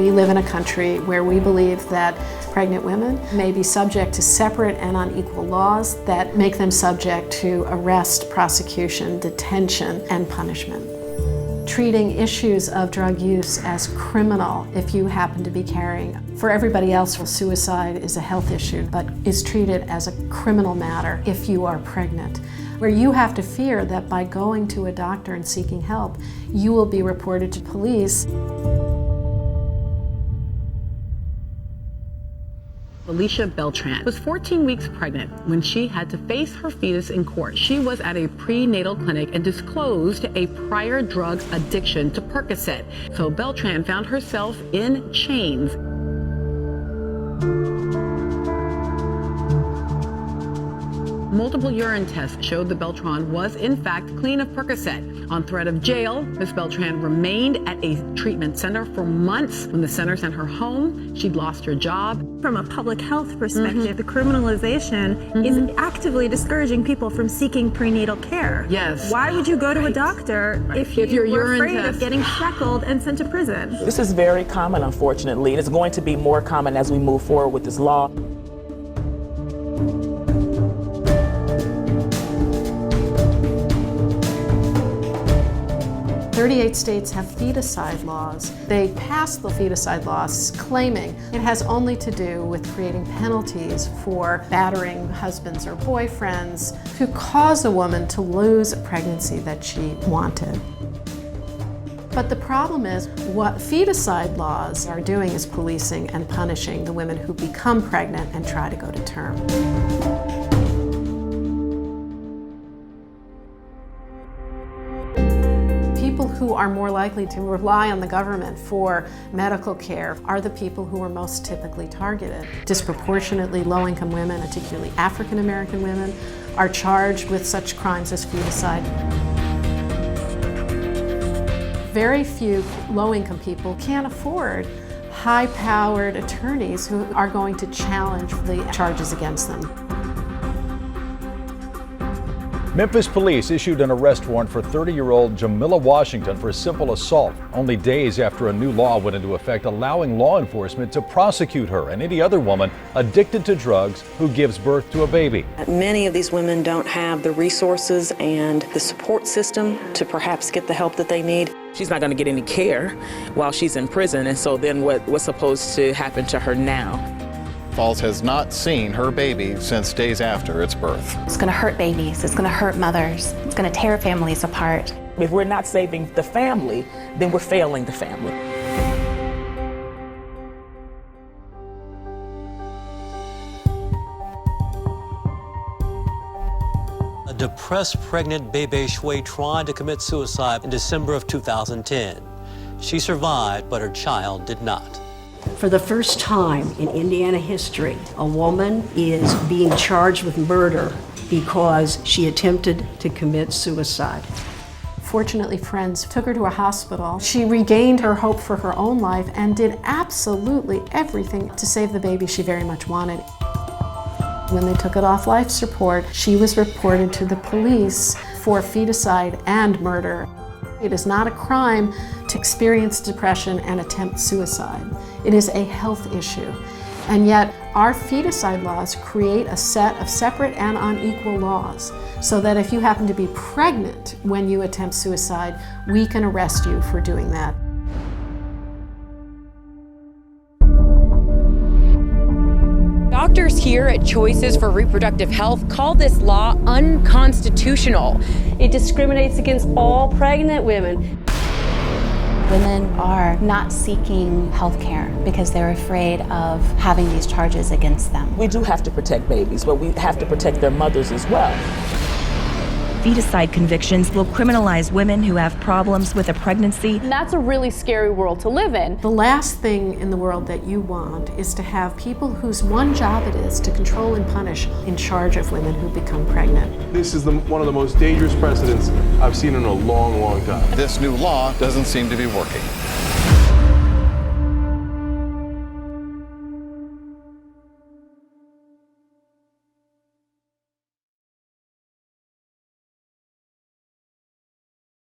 We live in a country where we believe that pregnant women may be subject to separate and unequal laws that make them subject to arrest, prosecution, detention, and punishment. Treating issues of drug use as criminal if you happen to be carrying. For everybody else, suicide is a health issue, but is treated as a criminal matter if you are pregnant, where you have to fear that by going to a doctor and seeking help, you will be reported to police. Alicia Beltran was 14 weeks pregnant when she had to face her fetus in court. She was at a prenatal clinic and disclosed a prior drug addiction to Percocet. So Beltran found herself in chains. Multiple urine tests showed the Beltran was in fact clean of Percocet. On threat of jail, Ms. Beltran remained at a treatment center for months. When the center sent her home, she'd lost her job. From a public health perspective, the criminalization is actively discouraging people from seeking prenatal care. Yes. Why would you go to a doctor if you were afraid of getting shackled and sent to prison? This is very common, unfortunately, and it's going to be more common as we move forward with this law. 38 states have feticide laws. They passed the feticide laws claiming it has only to do with creating penalties for battering husbands or boyfriends who cause a woman to lose a pregnancy that she wanted. But the problem is, what feticide laws are doing is policing and punishing the women who become pregnant and try to go to term. People who are more likely to rely on the government for medical care are the people who are most typically targeted. Disproportionately low-income women, particularly African American women, are charged with such crimes as feticide. Very few low-income people can afford high-powered attorneys who are going to challenge the charges against them. Memphis police issued an arrest warrant for 30-year-old Jamila Washington for simple assault, only days after a new law went into effect allowing law enforcement to prosecute her and any other woman addicted to drugs who gives birth to a baby. Many of these women don't have the resources and the support system to perhaps get the help that they need. She's not going to get any care while she's in prison, and so then what's supposed to happen to her now? Falls has not seen her baby since days after its birth. It's going to hurt babies, it's going to hurt mothers, it's going to tear families apart. If we're not saving the family, then we're failing the family. A depressed pregnant Bebe Shui tried to commit suicide in December of 2010. She survived, but her child did not. For the first time in Indiana history, a woman is being charged with murder because she attempted to commit suicide. Fortunately, friends took her to a hospital. She regained her hope for her own life and did absolutely everything to save the baby she very much wanted. When they took it off life support, she was reported to the police for feticide and murder. It is not a crime to experience depression and attempt suicide. It is a health issue. And yet, our feticide laws create a set of separate and unequal laws so that if you happen to be pregnant when you attempt suicide, we can arrest you for doing that. Doctors here at Choices for Reproductive Health call this law unconstitutional. It discriminates against all pregnant women. Women are not seeking health care because they're afraid of having these charges against them. We do have to protect babies, but we have to protect their mothers as well. Feticide convictions will criminalize women who have problems with a pregnancy. And that's a really scary world to live in. The last thing in the world that you want is to have people whose one job it is to control and punish in charge of women who become pregnant. This is one of the most dangerous precedents I've seen in a long, long time. This new law doesn't seem to be working.